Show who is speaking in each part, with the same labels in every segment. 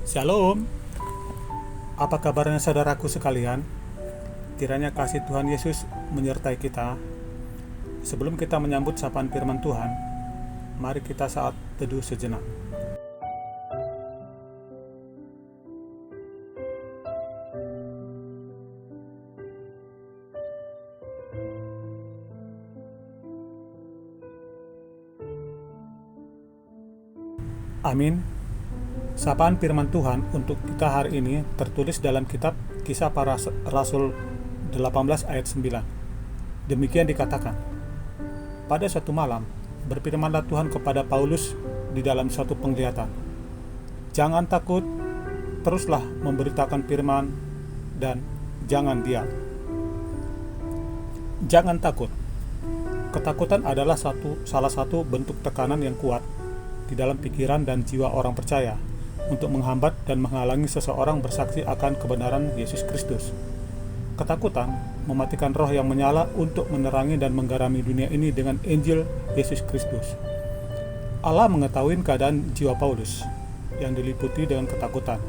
Speaker 1: Shalom, apa kabarnya saudaraku sekalian? Kiranya kasih Tuhan Yesus menyertai kita. Sebelum kita menyambut sapaan firman Tuhan, mari kita saat teduh sejenak. Amin. Sapaan firman Tuhan untuk kita hari ini tertulis dalam kitab Kisah Para Rasul 18 ayat 9. Demikian dikatakan, pada suatu malam berfirmanlah Tuhan kepada Paulus di dalam suatu penglihatan, jangan takut, teruslah memberitakan firman dan jangan diam. Jangan takut. Ketakutan adalah salah satu bentuk tekanan yang kuat di dalam pikiran dan jiwa orang percaya untuk menghambat dan menghalangi seseorang bersaksi akan kebenaran Yesus Kristus. Ketakutan mematikan roh yang menyala untuk menerangi dan menggarami dunia ini dengan Injil Yesus Kristus. Allah mengetahui keadaan jiwa Paulus yang diliputi dengan ketakutan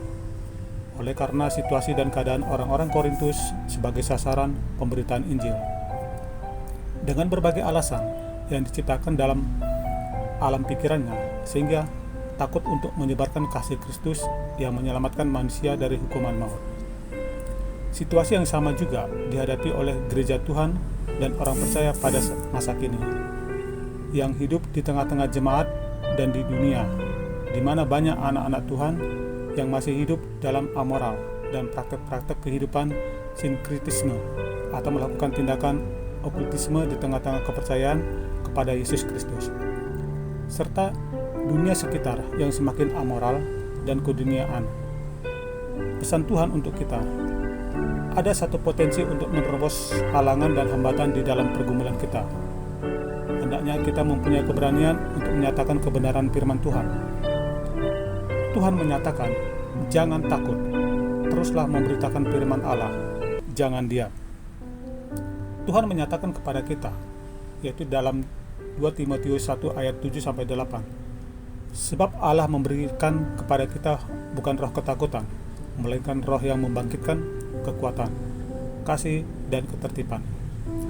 Speaker 1: oleh karena situasi dan keadaan orang-orang Korintus sebagai sasaran pemberitaan Injil. Dengan berbagai alasan yang diciptakan dalam alam pikirannya, sehingga takut untuk menyebarkan kasih Kristus yang menyelamatkan manusia dari hukuman maut. Situasi yang sama juga dihadapi oleh gereja Tuhan dan orang percaya pada masa kini, yang hidup di tengah-tengah jemaat dan di dunia, di mana banyak anak-anak Tuhan yang masih hidup dalam amoral dan praktek-praktek kehidupan sinkritisme atau melakukan tindakan okultisme di tengah-tengah kepercayaan kepada Yesus Kristus, serta dunia sekitar yang semakin amoral dan keduniaan. Pesan Tuhan untuk kita, ada satu potensi untuk menerobos halangan dan hambatan di dalam pergumulan kita. Hendaknya kita mempunyai keberanian untuk menyatakan kebenaran firman Tuhan. Tuhan menyatakan, jangan takut, teruslah memberitakan firman Allah, jangan diam. Tuhan menyatakan kepada kita, yaitu dalam 2 Timotius 1 ayat 7-8, sebab Allah memberikan kepada kita bukan roh ketakutan, melainkan roh yang membangkitkan kekuatan, kasih, dan ketertiban.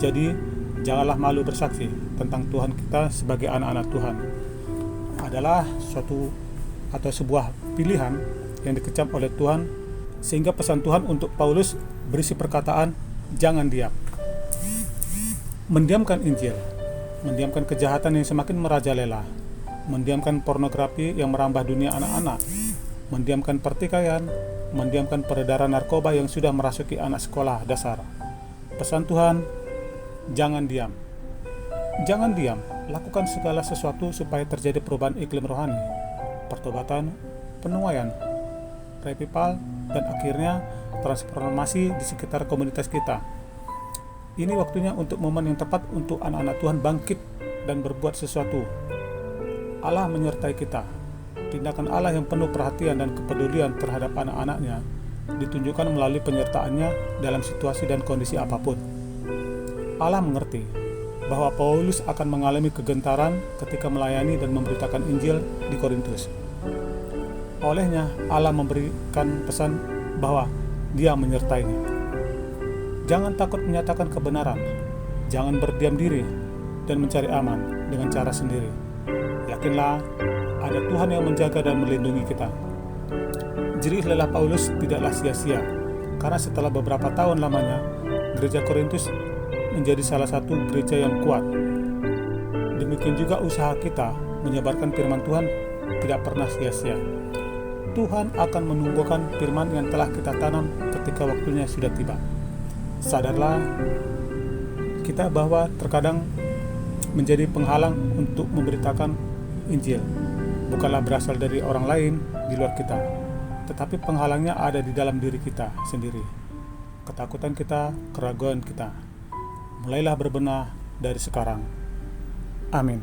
Speaker 1: Jadi, janganlah malu bersaksi tentang Tuhan kita sebagai anak-anak Tuhan. Adalah sebuah pilihan yang dikecam oleh Tuhan, sehingga pesan Tuhan untuk Paulus berisi perkataan, jangan diam. Mendiamkan Injil, mendiamkan kejahatan yang semakin merajalela, mendiamkan pornografi yang merambah dunia anak-anak, mendiamkan pertikaian, mendiamkan peredaran narkoba yang sudah merasuki anak sekolah dasar. Pesan Tuhan, jangan diam. Jangan diam, lakukan segala sesuatu supaya terjadi perubahan iklim rohani, pertobatan, penuaian, revival, dan akhirnya transformasi di sekitar komunitas kita. Ini waktunya untuk momen yang tepat untuk anak-anak Tuhan bangkit dan berbuat sesuatu. Allah menyertai kita. Tindakan Allah yang penuh perhatian dan kepedulian terhadap anak-anaknya ditunjukkan melalui penyertaannya dalam situasi dan kondisi apapun. Allah mengerti bahwa Paulus akan mengalami kegentaran ketika melayani dan memberitakan Injil di Korintus. Olehnya, Allah memberikan pesan bahwa Dia menyertainya. Jangan takut menyatakan kebenaran, jangan berdiam diri dan mencari aman dengan cara sendiri. Yakinlah, ada Tuhan yang menjaga dan melindungi kita. Jerih lelah Paulus tidaklah sia-sia, karena setelah beberapa tahun lamanya, gereja Korintus menjadi salah satu gereja yang kuat. Demikian juga usaha kita menyebarkan firman Tuhan tidak pernah sia-sia. Tuhan akan menumbuhkan firman yang telah kita tanam ketika waktunya sudah tiba. Sadarlah kita bahwa terkadang menjadi penghalang untuk memberitakan Injil bukanlah berasal dari orang lain di luar kita, tetapi penghalangnya ada di dalam diri kita sendiri. Ketakutan kita, keraguan kita. Mulailah berbenah dari sekarang. Amin.